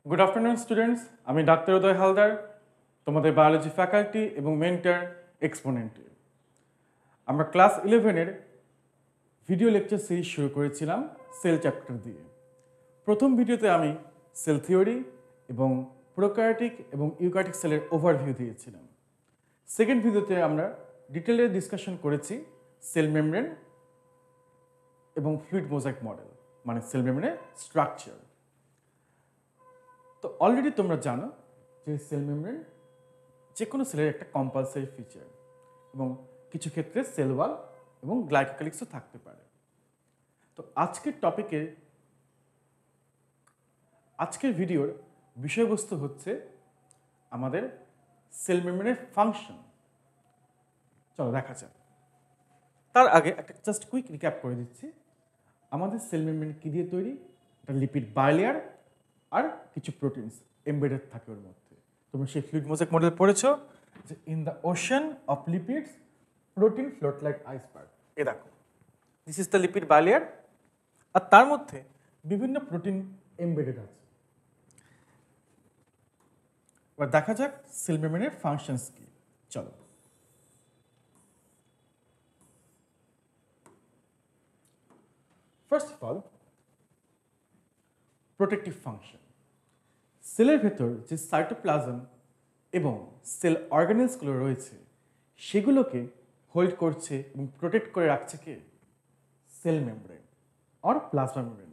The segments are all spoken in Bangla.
গুড আফটারনুন স্টুডেন্টস, আমি ডাক্তার উদয় হালদার, তোমাদের বায়োলজি ফ্যাকাল্টি এবং মেন্টার এক্সপোনেন্টে। আমরা ক্লাস 11-এর ভিডিও লেকচার সিরিজ শুরু করেছিলাম সেল চ্যাপ্টার দিয়ে। প্রথম ভিডিওতে আমি সেল থিওরি এবং প্রোক্যারিওটিক এবং ইউক্যারিওটিক সেলের ওভারভিউ দিয়েছিলাম। সেকেন্ড ভিডিওতে আমরা ডিটেলে ডিসকাশন করেছি সেল মেমব্রেন এবং ফ্লুইড মোজাইক মডেল, মানে সেল মেমব্রেনের স্ট্রাকচার। তো অলরেডি তোমরা জানো যে সেল মেমব্রেন যে কোনো সেলের একটা কম্পালসারি ফিচার এবং কিছু ক্ষেত্রে সেল ওয়াল এবং গ্লাইকোক্যালিক্সও থাকতে পারে। তো আজকের ভিডিওর বিষয়বস্তু হচ্ছে আমাদের সেল মেমব্রেনের ফাংশন। চলো দেখা যাক। তার আগে একটা জাস্ট কুইক রিক্যাপ করে দিচ্ছি। আমাদের সেল মেমব্রেন কী দিয়ে তৈরি? একটা লিপিড বাইলেয়ার আর কিছু প্রোটিনস এমবেডেড থাকে ওর মধ্যে। তোমরা সেই ফ্লুইড মোজাইক মডেল পড়েছো যে in the ocean of lipids protein float like iceberg. এ দেখো, this is the lipid bilayer, আর তার মধ্যে বিভিন্ন প্রোটিন এমবেডেড আছে। এবার দেখা যাক সেল মেমব্রেনের ফাংশনস কি। চলো, first of all protective function. সেলের ভেতর যে সাইটোপ্লাজম এবং সেল অর্গানেলসগুলো রয়েছে সেগুলোকে হোল্ড করছে এবং প্রোটেক্ট করে রাখছে কে? Cell membrane or plasma membrane,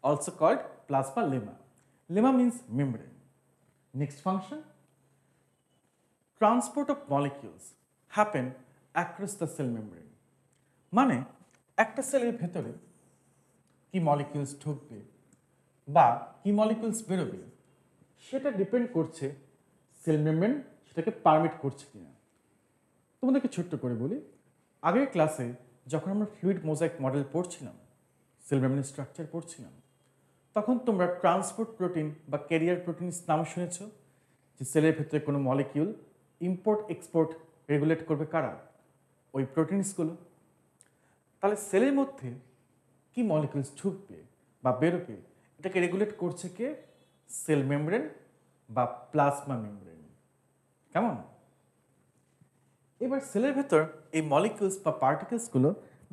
also called plasmalemma. Lemma means membrane. Next function, transport of molecules happen across the cell membrane. মানে একটা সেলের ভেতরে কি মলিকিউলস ঢুকবে বা কি মলিকিউলস বেরোবে সেটা ডিপেন্ড করছে সেল মেমব্রেন সেটাকে পারমিট করছে কিনা। তোমাদেরকে ছোট্ট করে বলি, আগের ক্লাসে যখন আমরা ফ্লুইড মোজাইক মডেল পড়ছিলাম, সেল মেমব্রেন স্ট্রাকচার পড়ছিলাম, তখন তোমরা ট্রান্সপোর্ট প্রোটিন বা ক্যারিয়ার প্রোটিন নাম শুনেছ, যে সেলের ভেতরে কোনো মলিকিউল ইম্পোর্ট এক্সপোর্ট রেগুলেট করবে কারা? ওই প্রোটিনসগুলো। তাহলে সেলের মধ্যে কি মলিকিউলস ঢুকবে বা বেরোবে এটাকে রেগুলেট করছে কে? সেল মেমব্রেন বা প্লাজমা মেমব্রেন। কেমন? এবার সেলের ভেতর এই মলিকিউলস বা পার্টিকেলসগুলো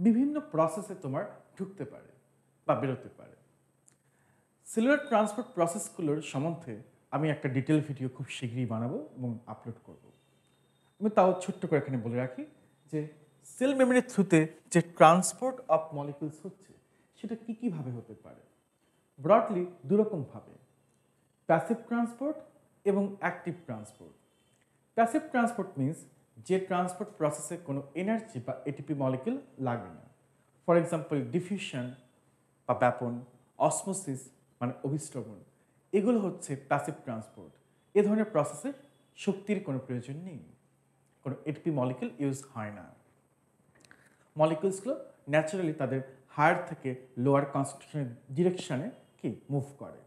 বিভিন্ন প্রসেসে তোমার ঢুকতে পারে বা বেরোতে পারে। সেলুলার ট্রান্সপোর্ট প্রসেসগুলোর সম্বন্ধে আমি একটা ডিটেল ভিডিও খুব শীঘ্রই বানাবো এবং আপলোড করব। আমি তাও ছোট্ট করে এখানে বলে রাখি যে সেল মেমব্রেনের থ্রুতে যে ট্রান্সপোর্ট অফ মলিকিউলস হচ্ছে সেটা কী কীভাবে হতে পারে? ব্রডলি দুরকমভাবে, প্যাসিভ ট্রান্সপোর্ট এবং active transport. Passive transport means যে ট্রান্সপোর্ট প্রসেসে কোনো এনার্জি বা এটিপি মলিকিউল লাগবে না। ফর এক্সাম্পল ডিফিউশন বা ব্যাপন, অসমোসিস মানে অভিস্রবণ, এগুলো হচ্ছে প্যাসিভ ট্রান্সপোর্ট। এ ধরনের প্রসেসে শক্তির কোনো প্রয়োজন নেই, কোনো এটিপি মলিকিউল ইউজ হয় না। মলিকিউলসগুলো ন্যাচারালি তাদের হায়ার থেকে লোয়ার কনসেন্ট্রেশনের ডিরেকশানে কি মুভ করে।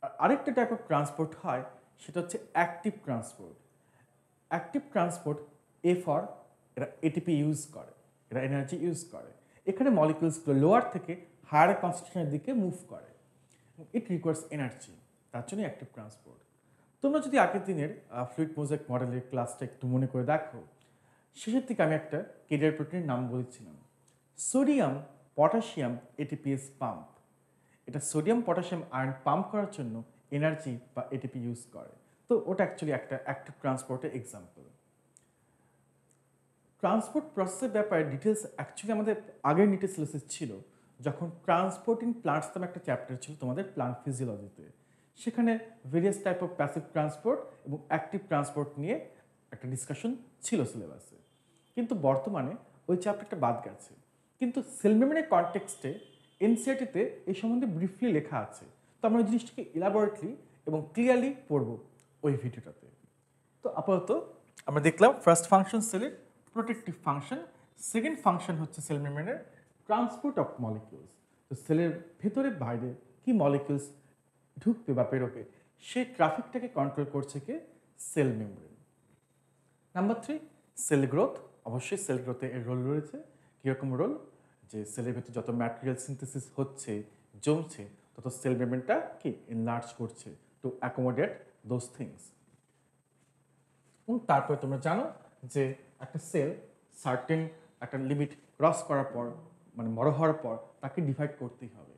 আর আরেকটা টাইপ অফ ট্রান্সপোর্ট হয়, সেটা হচ্ছে active transport. Active transport for এরা এটিপি ইউজ করে, এরা এনার্জি ইউজ করে। এখানে মলিকিউলসগুলো লোয়ার থেকে হায়ার কনসেন্ট্রেশনের দিকে মুভ করে, ইট রিকোয়ার্স এনার্জি, তার জন্য অ্যাক্টিভ ট্রান্সপোর্ট। তোমরা যদি আগের দিনের ফ্লুইড মোজাইক মডেলের ক্লাসটা একটু মনে করে দেখো, শেষের থেকে আমি একটা ক্যারিয়ার প্রোটিনের নাম বলেছিলাম, সোডিয়াম পটাশিয়াম এটিপিএস পাম্প। এটা সোডিয়াম পটাশিয়াম আয়রন পাম্প করার জন্য এনার্জি বা এটিপি ইউজ করে। তো ওটা অ্যাকচুয়ালি একটা অ্যাক্টিভ ট্রান্সপোর্টের এক্সাম্পল। ট্রান্সপোর্ট প্রসেসের ব্যাপারে ডিটেলস অ্যাকচুয়ালি আমাদের আগের নিটে সিলেবাসে ছিল, যখন ট্রান্সপোর্টিং প্লান্টস নামে একটা চ্যাপ্টার ছিল তোমাদের প্লান্ট ফিজিওলজিতে। সেখানে various type of passive transport এবং অ্যাক্টিভ ট্রান্সপোর্ট নিয়ে একটা ডিসকাশন ছিল সিলেবাসে। কিন্তু বর্তমানে ওই চ্যাপ্টারটা বাদ গেছে। কিন্তু সেল মেমব্রেনের কনটেক্সটে এনসিইআরটিতে এই সম্বন্ধে ব্রিফলি লেখা আছে। তো আমরা ওই জিনিসটাকে ইলাবোরেটলি এবং ক্লিয়ারলি পড়ব ওই ভিডিওটাতে। তো আপাতত আমরা দেখলাম ফার্স্ট ফাংশন সেলের প্রোটেক্টিভ ফাংশন, সেকেন্ড ফাংশন হচ্ছে সেল মেমব্রেনের ট্রান্সপোর্ট অফ মলিকিউলস। তো সেলের ভেতরে বাইরে কি মলিকিউলস ঢুকবে বা বেরোবে সেই ট্রাফিকটাকে কন্ট্রোল করছে কে? Cell membrane. Number 3, cell growth. অবশ্যই সেল গ্রোথে এর রোল রয়েছে। কীরকম রোল? যে সেলের ভেতরে যত ম্যাটেরিয়াল সিনথেসিস হচ্ছে, জমছে, তত সেল মেমব্রেনটা কি এনলার্জ করছে, টু অ্যাকোমোডেট দোজ থিংস। এবং তারপরে তোমরা জানো যে একটা সেল সার্টেন একটা লিমিট ক্রস করার পর মানে বড় হওয়ার পর তাকে ডিভাইড করতেই হবে,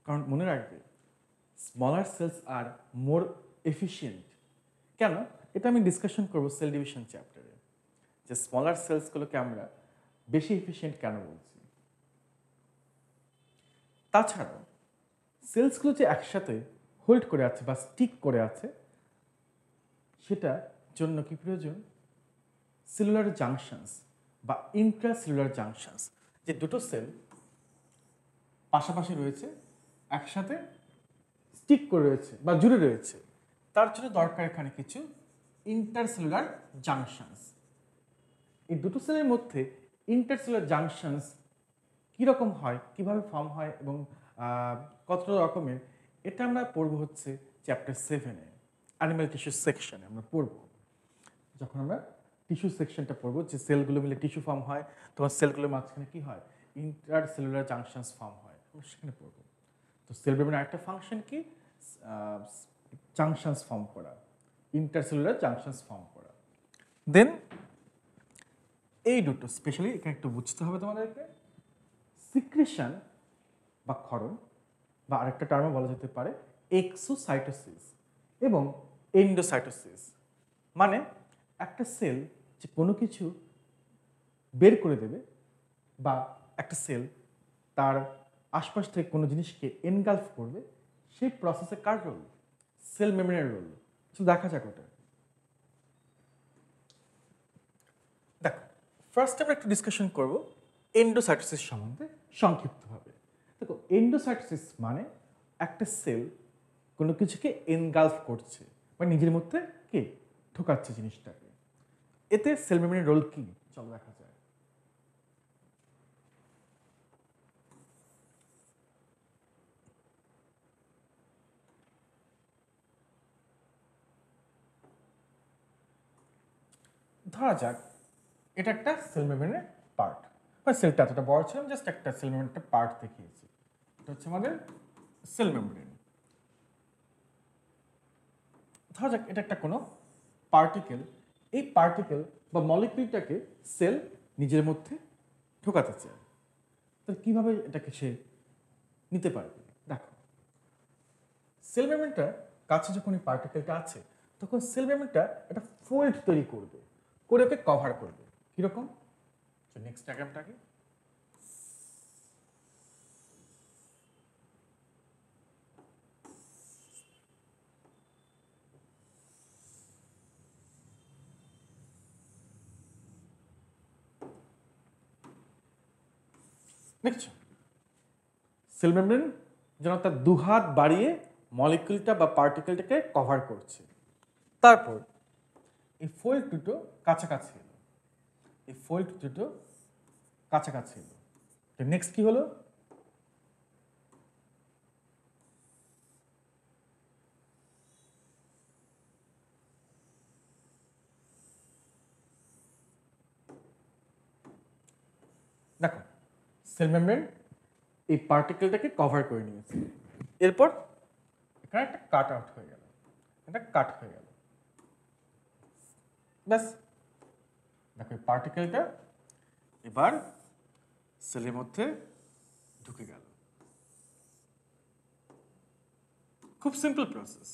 কারণ মনে রাখবে স্মলার সেলস আর মোর এফিশিয়েন্ট। কেন? এটা আমি ডিসকাশন করবো সেল ডিভিশন চ্যাপ্টারে, যে স্মলার সেলসগুলোকে আমরা বেশি এফিশিয়েন্ট কেন বলছি। তাছাড়াও সেলসগুলো যে একসাথে হোল্ড করে আছে বা স্টিক করে আছে, সেটা জন্য কি প্রয়োজন? সেলুলার জাংশনস বা ইন্ট্রাসেলুলার জাংশনস, যে দুটো সেল পাশাপাশি রয়েছে, একসাথে স্টিক করে রয়েছে বা জুড়ে রয়েছে, তার জন্য দরকার এখানে কিছু ইন্টারসেলুলার জাংশনস। এই দুটো সেলের মধ্যে ইন্টারসেলুলার জাংশনস কীরকম হয়, কিভাবে ফর্ম হয় এবং কত রকমের, এটা আমরা পড়বো হচ্ছে চ্যাপ্টার 7-এ অ্যানিম্যাল টিস্যু সেকশনে আমরা পড়বো। যখন আমরা টিস্যু সেকশনটা পড়বো, যে সেলগুলো মিলে টিস্যু ফর্ম হয়, তখন সেলগুলোর মাঝখানে কি হয়? ইন্টারসেলুলার জাংশনস ফর্ম হয়, আমরা সেখানে পড়বো। তো সেল মেমব্রেনের আরেকটা ফাংশন কি? জাংশনস ফর্ম করা, ইন্টারসেলুলার জাংশনস ফর্ম করা। দেন এই দুটো স্পেশালি এখানে একটু বুঝতে হবে তোমাদেরকে, সিক্রেশন বা ক্ষরণ বা আরেকটা টার্মে বলা যেতে পারে এক্সোসাইটোসিস এবং এন্ডোসাইটোসিস। মানে একটা সেল যে কোনো কিছু বের করে দেবে বা একটা সেল তার আশপাশ থেকে কোনো জিনিসকে এনগালফ করবে, সেই প্রসেসে কার রোল? সেল মেমব্রেনের রোল। দেখা যাক ওটা। দেখো, ফার্স্ট আমরা একটু ডিসকাশন করবো এন্ডোসাইটোসিস সম্বন্ধে সংক্ষিপ্তভাবে। দেখো, এন্ডোসাইটোসিস মানে একটা সেল কোনো কিছুকে এনগালফ করছে বা নিজের মধ্যে কি ঢোকাচ্ছে জিনিসটাকে। এতে সেল মেমব্রেনের রোল কি? চলো দেখা যায়। ধরা যাক এটা একটা সেল মেমব্রেনের পার্ট, বা সেলটা এতটা বড় ছিল, জাস্ট একটা সেল মেমব্রেনের একটা পার্ট দেখিয়েছি। এটা হচ্ছে আমাদের সেল মেমব্রেন। ধরা যাক এটা একটা কোনো পার্টিকেল, এই পার্টিকেল বা মলিকিউলটাকে সেল নিজের মধ্যে ঢোকাতে চায়, তাহলে কীভাবে এটাকে সে নিতে পারবে? দেখো, সেল মেমব্রেনটা কাছে যখন এই পার্টিকেলটা আছে, তখন সেল মেমব্রেনটা একটা ফোল্ড তৈরি করবে, করে ওকে কভার করবে। কীরকম? নেক্সট ডায়াগ্রামটাকে দেখছো, সেল মেমব্রেন যেন তার দুহাত বাড়িয়ে মলিকিউলটা বা পার্টিকেলটাকে কভার করছে। তারপর এই ফোল্ড দুটো কাছাকাছি এলো, এই ফোল্ড দুটো কাছাকাছি এলো। নেক্সট কি হলো? দেখো, সেল মেমব্রেন এই পার্টিকেলটাকে কভার করে নিয়েছে, এরপর এখানে একটা কাট আউট হয়ে গেল, একটা কাট হয়ে গেল, ব্যাস। দেখো, এই পার্টিকেলটা এবার সেলের মধ্যে ঢুকে গেল। খুব সিম্পল প্রসেস।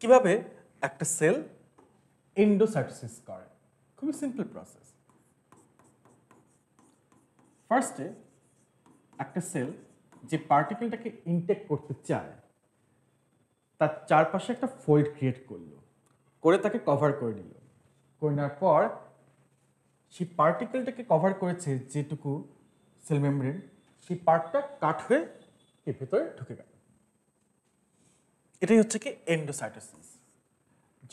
কিভাবে একটা সেল এন্ডোসাইটোসিস করে? খুবই সিম্পল প্রসেস। ফার্স্টে একটা সেল যে পার্টিকেলটাকে ইনটেক করতে চায়, তার চারপাশে একটা ফোল্ড ক্রিয়েট করলো, করে তাকে কভার করে নিল। করে নেওয়ার পর সেই পার্টিকেলটাকে কভার করেছে যেটুকু সেল মেমব্রেন, সেই পার্টটা কাট হয়ে এর ভেতরে ঢুকে গেল। এটাই হচ্ছে কি এন্ডোসাইটোসিস।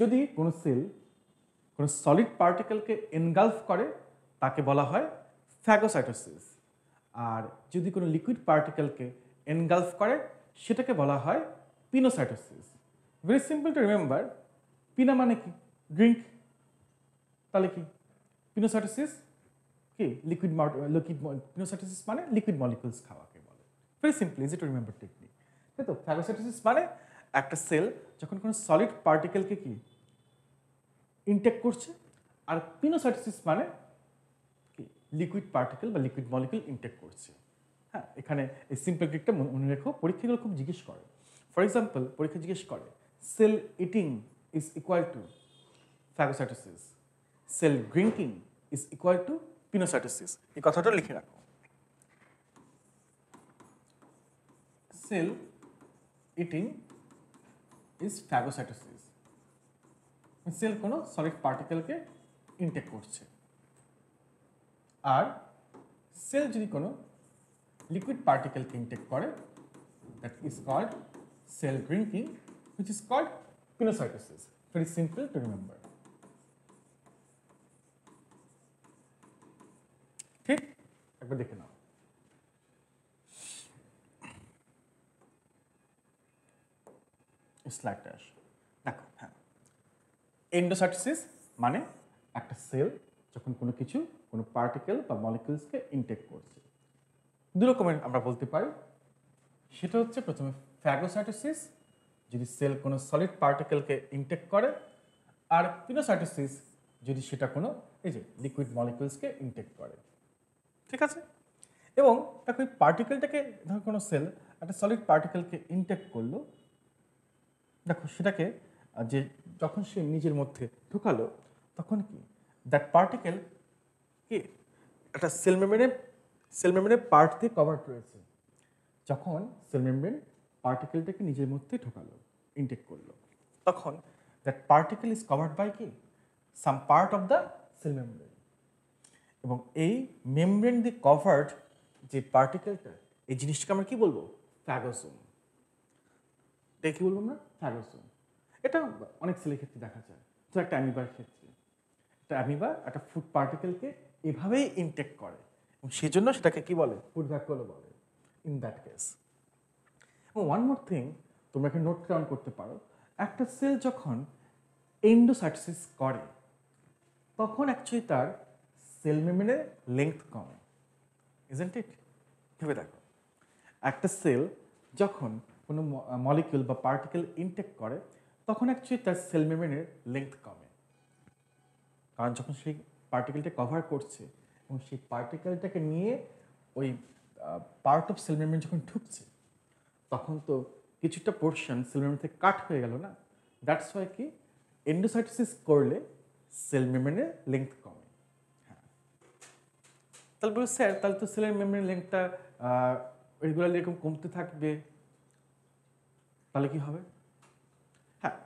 যদি কোনো সেল কোনো সলিড পার্টিকেলকে এনগালফ করে, তাকে বলা হয় ফ্যাগোসাইটোসিস। আর যদি কোনো লিকুইড পার্টিকেলকে এনগালফ করে, সেটাকে বলা হয় pinocytosis. Very simple to remember. পিনা মানে কি? ড্রিঙ্ক। তাহলে কি পিনোসাইটোসিস? কি পিনোসাইটোসিস মানে লিকুইড মলিকুলস খাওয়াকে বলে। Very simple, easy to remember technique. তাই তো? ফ্যাগোসাইটোসিস মানে একটা সেল যখন কোনো সলিড পার্টিকেলকে কি ইনটেক করছে, আর পিনোসাইটোসিস মানে কি লিকুইড পার্টিকেল বা লিকুইড মলিকিউল ইনটেক করছে। হ্যাঁ, এখানে এই সিম্পল ট্রিকটা মনে রেখো, পরীক্ষাগুলো খুব জিজ্ঞেস করে। ফর এক্সাম্পল, পরীক্ষা জিজ্ঞেস করে cell eating is equal to phagocytosis, cell drinking is equal to pinocytosis. এই কথাটা লিখে রাখো। Cell eating is phagocytosis, cell কোনো সলিড পার্টিকেলকে ইনটেক করছে, আর সেল যদি কোনো লিকুইড পার্টিকেলকে ইনটেক করে, that is called cell drinking, which is called pinocytosis. Very simple to remember. ঠিক, একবার দেখে নাও। স্লাইডটা আসে, দেখো। হ্যাঁ, এন্ডোসাইটোসিস মানে একটা সেল যখন কোনো কিছু, কোনো পার্টিকেল বা মলিকিউলসকে ইনটেক করছে। দু রকমের আমরা বলতে পারি। সেটা হচ্ছে প্রথমে ফ্যাগোসাইটোসিস, যদি সেল কোনো সলিড পার্টিকেলকে ইনটেক করে, আর পিনোসাইটোসিস যদি সেটা কোনো এই যে লিকুইড মলিকিউলসকে ইনটেক করে। ঠিক আছে? এবং দেখো এই পার্টিকেলটাকে, ধরো কোনো সেল একটা সলিড পার্টিকেলকে ইনটেক করলো, দেখো সেটাকে যে যখন সে নিজের মধ্যে ঢুকালো, তখন কি দ্যাট পার্টিকেল কি একটা সেল মেমব্রেনের পার্ট দিয়ে কভার্ড রয়েছে। যখন সেল মেমব্রেন পার্টিকেলটাকে নিজের মধ্যে ঢোকালো, ইনটেক করলো, তখন that particle is covered by কি some part of the cell membrane. এবং এই মেমব্রেন দিয়ে কভার্ড যে পার্টিকেলটা, এই জিনিসটাকে আমরা কি বলবো? ফ্যাগোসোম। এটাকে কি বলবো আমরা? ফ্যাগোসোম। এটা অনেক সেলের ক্ষেত্রে দেখা যায়। তো একটা অ্যামিবার ক্ষেত্রে একটা অ্যামিবা একটা ফুড পার্টিকেলকে এভাবেই ইনটেক করে, এবং সেই জন্য সেটাকে কি বলে? ফুড ভ্যাকুয়ালও বলে ইন দ্যাট কেস। এবং ওয়ান মোর থিং, তোমরা একটা নোট ডাউন করতে পারো, একটা সেল যখন এন্ডোসাইটোসিস করে, তখন অ্যাকচুয়ালি তার সেল মেমব্রেনের লেংথ কমে। Isn't it? ভেবে দেখো, একটা সেল যখন কোনো মলিকিউল বা পার্টিকেল ইনটেক করে, তখন অ্যাকচুয়ালি তার সেল মেমব্রেনের লেংথ কমে। কারণ যখন সেই পার্টিকেলটা কভার করছে এবং সেই পার্টিকেলটাকে নিয়ে ওই পার্ট অফ সেল মেমব্রেন যখন ঢুকছে, তখন তো কিছুটা পোর্শন সেল মেমব্রেন থেকে কাট হয়ে গেল না। দ্যাটস ওয়াই কি এন্ডোসাইটোসিস করলে সেল মেমব্রেনের লেংথ কমে। হ্যাঁ, তাহলে বলবো স্যার, তাহলে তো সেলের মেমব্রেন লেংথটা রেগুলারলি এরকম কমতে থাকবে, তাহলে কি হবে? হ্যাঁ,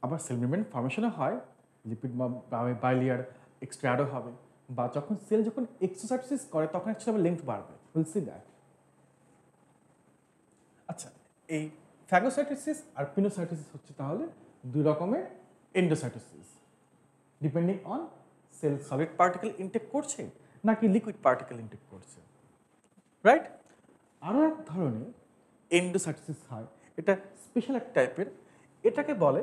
আবার সেল মেমব্রেন ফর্মেশনও হয়, লিপিড বাইলিয়ার এক্সট্রা অ্যাডও হবে, বা যখন সেল যখন এক্সোসাইটোসিস করে তখন অ্যাকচুয়ালি লেংথ বাড়বে। Will see that. আচ্ছা, এই ফ্যাগোসাইটোসিস আর পিনোসাইটোসিস হচ্ছে তাহলে দুই রকমের endocytosis, depending on cell solid particle intake করছে নাকি লিকুইড পার্টিকেল ইনটেক করছে। রাইট? আরও এক ধরনের এন্ডোসাইটোসিস হয়, এটা স্পেশাল এক টাইপের, এটাকে বলে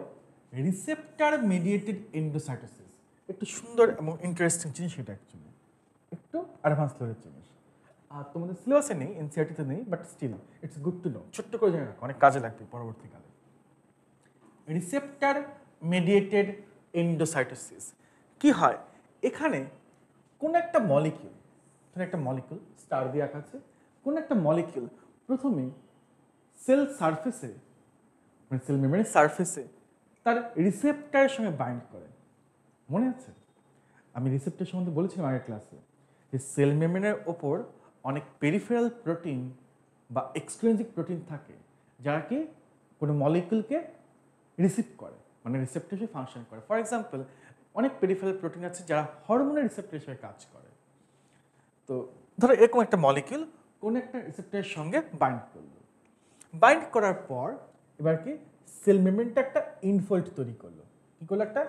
রিসেপ্টার মিডিয়েটেড এন্ডোসাইটোসিস। একটু সুন্দর এবং ইন্টারেস্টিং জিনিস এটা, অ্যাকচুয়ালি একটু অ্যাডভান্স লেভেলের জিনিস। আর তোমাদের সিলেবাসে নেই, এনসিআরটিতে নেই, but still it's good to know, ছোট্ট করে জেনে রাখো, অনেক কাজে লাগবে পরবর্তীকালে। রিসেপ্টার মিডিয়েটেড এন্ডোসাইটোসিস কি হয়? এখানে কোন একটা মলিকিউল, ধরো একটা মলিকিউল স্টার দিয়ে আঁকা আছে, কোন একটা মলিকিউল প্রথমে সেল সারফেসে, মানে সেল মেমব্রেনের সারফেসে তার রিসেপ্টারের সঙ্গে বাইন্ড করে। মনে আছে আমি রিসেপ্টর সম্বন্ধে বলেছিলাম আগের ক্লাসে, যে সেল মেমব্রেনের ওপর অনেক পেরিফেরাল প্রোটিন বা এক্সট্রিনজিক প্রোটিন থাকে, যারা কি কোনো মলিকিউলকে রিসিভ করে, মানে রিসেপ্টর হিসেবে ফাংশন করে। ফর এক্সাম্পল, অনেক পেরিফেরাল প্রোটিন আছে যারা হরমোনের রিসেপ্টর হিসেবে কাজ করে। তো ধরো এরকম একটা মলিকিউল কোন একটা রিসেপ্টরের সঙ্গে বাইন্ড করলো, বাইন্ড করার পর এবার কি সেল মেমব্রেনটা একটা ইনফোল্ড তৈরি করলো। কি করলো? একটা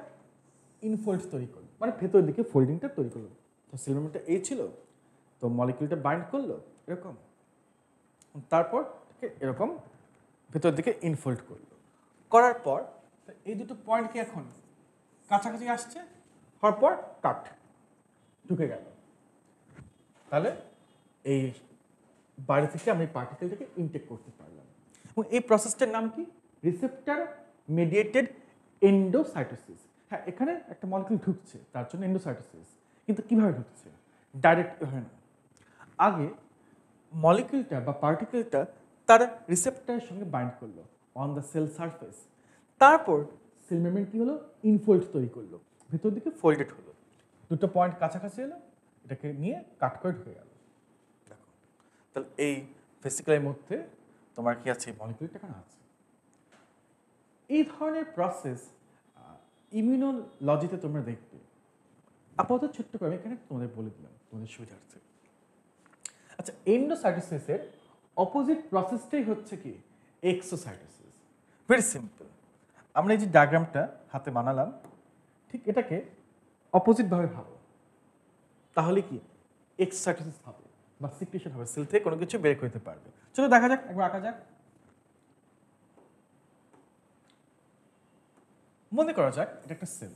ইনফোল্ড তৈরি করলো, মানে ভেতরের দিকে ফোল্ডিংটা তৈরি করলো। তো সেল মেমব্রেনটা এই ছিল, তো মলিকিউলটা বাইন্ড করলো এরকম, তারপর এরকম ভেতরের দিকে ইনফোল্ড করলো, করার পর এই দুটো পয়েন্ট কি এখন কাছাকাছি আসছে, হওয়ার পর কাট ঢুকে গেল। তাহলে এই বাইরে থেকে আমি পার্টিকেলটাকে ইনটেক করতে পারলাম। এবং এই প্রসেসটার নাম কি? Receptor mediated endocytosis. হ্যাঁ, এখানে একটা মলিকিউল ঢুকছে, তার জন্য এন্ডোসাইটোসিস। কিন্তু কিভাবে ঢুকছে? ডাইরেক্ট হয় না। আগে মলিকিউলটা বা পার্টিকেলটা তার রিসেপ্টরের সঙ্গে বাইন্ড করলো অন দ্য সেল সারফেস। তারপর সেল মেমব্রেন কি হলো? ইনফোল্ড তৈরি করলো, ভেতর দিকে ফোল্ডেড হলো, দুটো পয়েন্ট কাছাকাছি এলো, এটাকে নিয়ে কাট করে ঢুকে গেল। দেখো, তাহলে এই ভেসিকলের মধ্যে তোমার কি আছে? মলিকিউলটা কেন আছে? এই ধরনের প্রসেস ইমিউনোলজিতে তোমরা দেখবে। আপাতত ছোট্ট করে আমি এখানে তোমাদের বলে দিলাম তোমাদের সুবিধার্থে। আচ্ছা, এন্ডোসাইটোসিসের অপোজিট প্রসেসটাই হচ্ছে কি? এক্সোসাইটোসিস। Very simple. আমরা এই যে ডায়াগ্রামটা হাতে বানালাম, ঠিক এটাকে অপোজিটভাবে ভাবো, তাহলে কি এক্সোসাইটোসিস হবে বা সিক্রেশন হবে, সেল থেকে কোনো কিছু বের করতে পারবে। চলো দেখা যাক, একবার আঁকা যাক। মনে করা যাক এটা একটা সেল,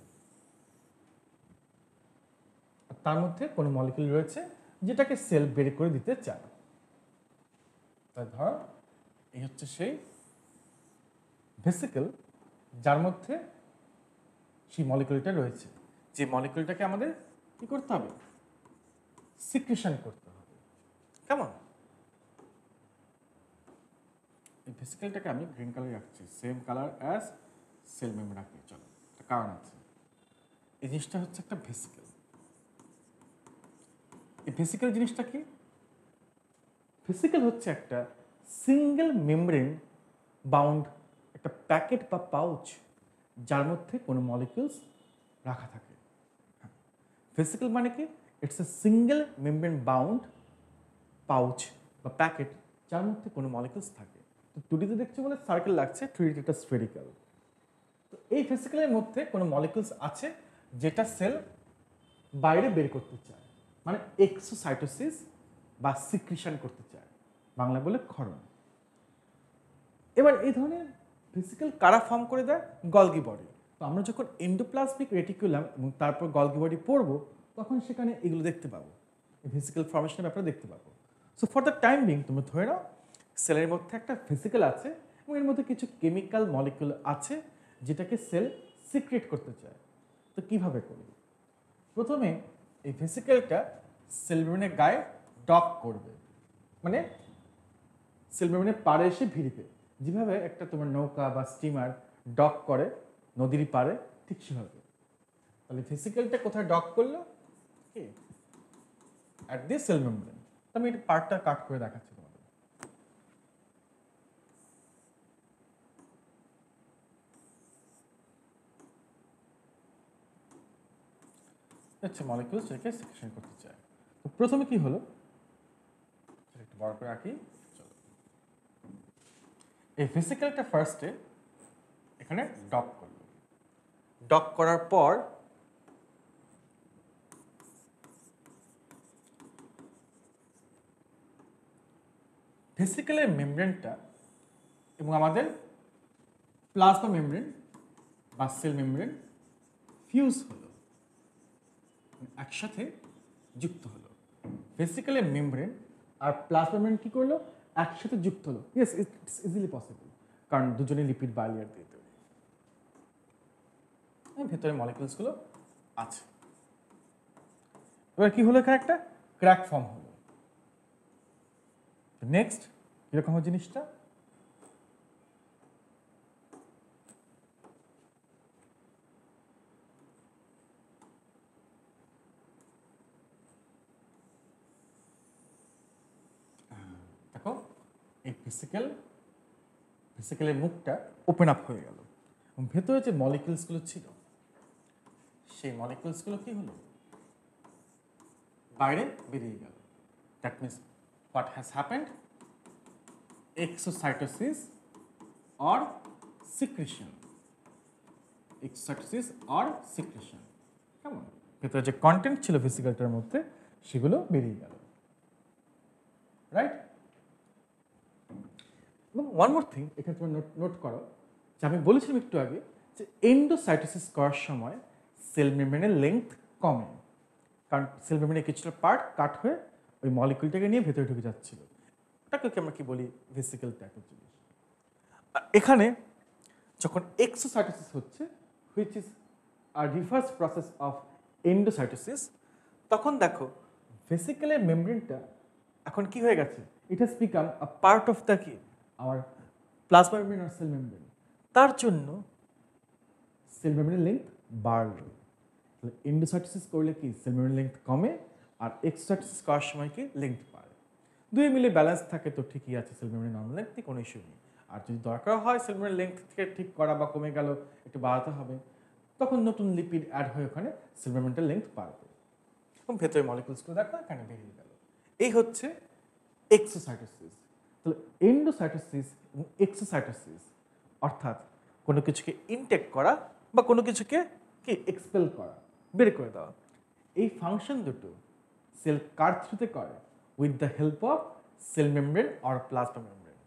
তার মধ্যে কোনো মলিকিউল রয়েছে যেটাকে সেল বের করে দিতে চায়। তাই ধর এই হচ্ছে সেই ভেসিকল যার মধ্যে সেই মলিকিউলটা রয়েছে, যে মলিকিউলটাকে আমাদের কি করতে হবে? সিক্রেশন করতে হবে। কেমন? এই ভেসিকলটাকে আমি গ্রিন কালার রাখছি, same colour as cell membrane রাখি। চলো, একটা কারণ আছে। এই জিনিসটা হচ্ছে একটা ভেসিকল। এই ভেসিকল জিনিসটা কি? ভেসিকল হচ্ছে একটা সিঙ্গেল মেমব্রেন বাউন্ড একটা প্যাকেট বা পাউচ, যার মধ্যে কোনো মলিকিউলস রাখা থাকে। ভেসিকল মানে কি? It's a single membrane bound pouch বা প্যাকেট, যার মধ্যে কোনো মলিকিউলস থাকে। তো 2D তে দেখছো বলে সার্কেল লাগছে, 3D তে এটা স্ফেরিক্যাল। তো এই ভেসিকলের মধ্যে কোনো মলিকিউলস আছে যেটা সেল বাইরে বের করতে চায়, মানে এক্সোসাইটোসিস বা সিক্রিশন করতে চায়, বাংলা বলে ক্ষরণ। এবার এই ধরনের ভেসিকল কারা ফর্ম করে দেয়? Golgi body. তো আমরা যখন এন্ডোপ্লাজমিক রেটিকুলাম এবং তারপর গলগি বডি পড়বো, তখন সেখানে এগুলো দেখতে পাবো, এই ভেসিকল ফর্মেশনের ব্যাপারে দেখতে পাবো। So for the time being তুমি ধরে নাও সেলের মধ্যে একটা ভেসিকল আছে এবং এর মধ্যে কিছু কেমিক্যাল মলিকিউল আছে যেটাকে সেল সিক্রেট করতে চায়। তো কিভাবে করবে? প্রথমে এই ভেসিকলটা সেল মেমব্রেনের গায়ে ডক করবে, মানে সেল মেমব্রেনের পাড়ে এসে ভিড়বে। যেভাবে একটা তোমার নৌকা বা স্টিমার ডক করে নদীর পাড়ে, ঠিক সেভাবে। তাহলে ভেসিকলটা কোথায় ডক করলো? কি? At the cell membrane. আমি এই পার্টটা কাট করে দেখাচ্ছি তোমাদের। আচ্ছা, মলিকিউল সেটাকে সিক্রেশন করতে চায়। তো প্রথমে কি হলো? একটু বড় করে রাখি। চলো, এই ভেসিকলটা ফার্স্টে এখানে ডক করলো। ডক করার পর ভেসিকলের মেমব্রেনটা এবং আমাদের প্লাজমা মেমব্রেন বা সেল মেমব্রেন ফিউজ হলো, একসাথে যুক্ত হলো। ভেসিকলের মেমব্রেন আর প্লাজমা মেমব্রেন কি করলো? একসাথে যুক্ত হলো। ইয়েস, ইটস ইজিলি পসিবল, কারণ দুজনে লিপিড বাইলিয়ার দিয়ে তৈরি। ভেতরে মলিকিউলসগুলো আছে। এবার কি হলো? এখানে একটা ক্র্যাক ফর্ম হলো। নেক্সট কিরকম হয় জিনিসটা? দেখো, এই ভেসিকলের মুখটা ওপেন আপ হয়ে গেল এবং ভেতরে যে মলিকিউলসগুলো ছিল সেই মলিকিউলসগুলো কি হলো? বাইরে বেরিয়ে গেল। That means what has happened? Exocytosis or secretion. Exocytosis or secretion. কেমন? ভেতরে যে কন্টেন্ট ছিল ভেসিকলটার মধ্যে সেগুলো বেরিয়ে গেল। রাইট? এবং ওয়ান মোর থিং এখানে তোমরা নোট করো যে আমি বলেছিলাম একটু আগে যে এন্ডোসাইটোসিস করার সময় সেল মেমব্রেনের লেন্থ কমে, কারণ সেল মেমব্রেনের কিছুটা পার্ট কাট হয়ে ওই মলিকিউলটাকে নিয়ে ভেতরে ঢুকে যাচ্ছিল। ওটাকে আমরা কি বলি? ভেসিকল টাইপের জিনিস। এখানে যখন এক্সোসাইটোসিস হচ্ছে which is a reverse process of endocytosis, তখন দেখো ভেসিকেলের মেমব্রেনটা এখন কি হয়ে গেছে, it has become a part of the কি আওয়ার প্লাজমা মেমব্রেন আর সেল মেমব্রেন। তার জন্য সেল মেমব্রেনের লেন্থ বাড়লো। এন্ডোসাইটোসিস করলে কি সেল মেমব্রেন লেন্থ কমে, আর এক্সোসাইটোসিস করার সময় কি লেন্থ বাড়ে। দুই মিলে ব্যালেন্স থাকে তো ঠিকই আছে, সেল মেমব্রেন নন লেন্থে কোনো ইস্যু নেই। আর যদি দরকার হয় সেল মেমব্রেন লেন্থ থেকে ঠিক করা বা কমে গেল একটু বাড়াতে হবে, তখন নতুন লিপিড অ্যাড হয়ে ওখানে সেল মেমব্রেনটার লেন্থ বাড়বে এবং ভেতরে মলিকুলসগুলো দেখো এখানে বেরিয়ে গেল। এই হচ্ছে এক্সোসাইটোসিস। তাহলে এন্ডোসাইটোসিস এবং এক্সোসাইটোসিস অর্থাৎ কোনো কিছুকে ইনটেক করা বা কোনো কিছুকে কি এক্সপেল করা, বের করে দেওয়া, এই ফাংশন দুটো সেল কার থ্রুতে করে, with the help of sell membrane or plasma membrane.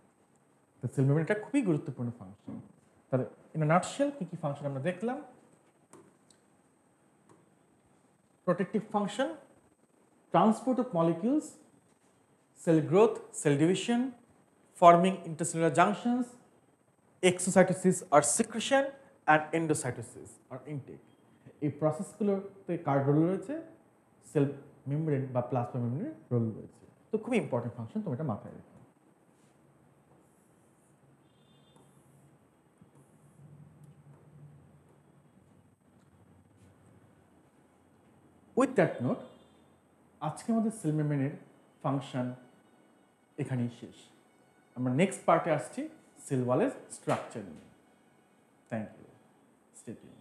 তো সেল মেমব্রেনটা খুবই গুরুত্বপূর্ণ ফাংশন। তাহলে ইন আ নাটশেল কি কি ফাংশন আমরা দেখলাম? protective function, transport of molecules, cell growth, cell division, forming intercellular junctions, exocytosis or secretion, and endocytosis or intake. এই প্রসেসগুলোতে কার রোল রয়েছে? সেল মেমব্রেন বা প্লাজমা মেমব্রেনের রোল রয়েছে। তো খুবই ইম্পর্টেন্ট ফাংশন, তুমি এটা মাথায় রেখো। উইথ দ্যাট নোট, আজকে আমাদের সেল মেমব্রেনের ফাংশন এখানেই শেষ। আমরা নেক্সট পার্টে আসছি সেল ওয়ালের স্ট্রাকচার নিয়ে। Thank you, stay tuned.